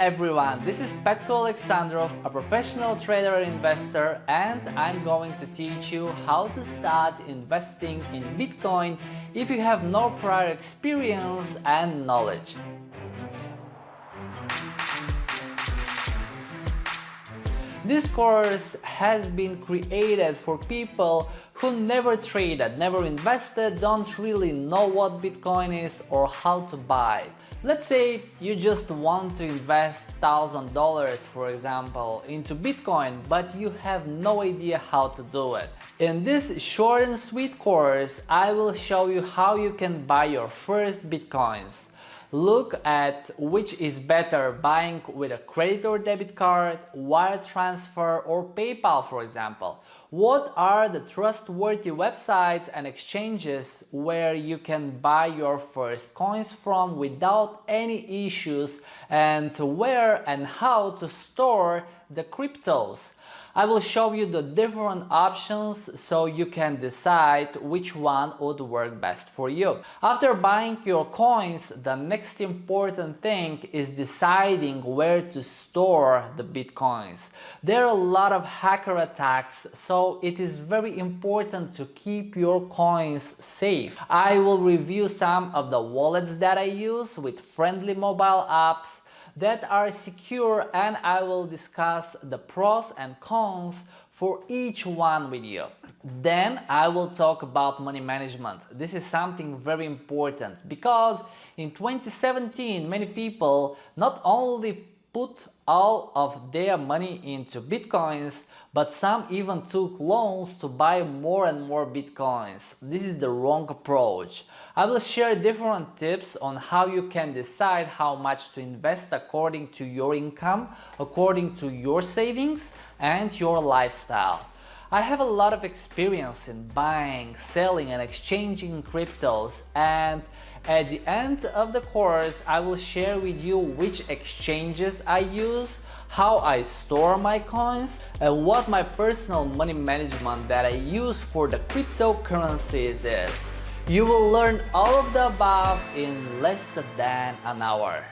everyone, this is Petko Alexandrov, a professional trader and investor, and I'm going to teach you how to start investing in Bitcoin if you have no prior experience and knowledge. This course has been created for people who never traded, never invested, don't really know what Bitcoin is or how to buy it. Let's say you just want to invest $1,000, for example, into Bitcoin, but you have no idea how to do it. In this short and sweet course, I will show you how you can buy your first Bitcoins. Look at which is better, buying with a credit or debit card, wire transfer, or PayPal, for example. What are the trustworthy websites and exchanges where you can buy your first coins from without any issues, and where and how to store the cryptos. I will show you the different options so you can decide which one would work best for you. After buying your coins, the next important thing is deciding where to store the Bitcoins. There are a lot of hacker attacks, so it is very important to keep your coins safe. I will review some of the wallets that I use with friendly mobile apps that are secure, and I will discuss the pros and cons for each one with you. Then I will talk about money management. This is something very important because in 2017 many people not only put all of their money into Bitcoins, but some even took loans to buy more and more Bitcoins. This is the wrong approach. I will share different tips on how you can decide how much to invest according to your income, according to your savings and your lifestyle. I have a lot of experience in buying, selling and exchanging cryptos, and at the end of the course I will share with you which exchanges I use, how I store my coins, and what my personal money management that I use for the cryptocurrencies is. You will learn all of the above in less than an hour.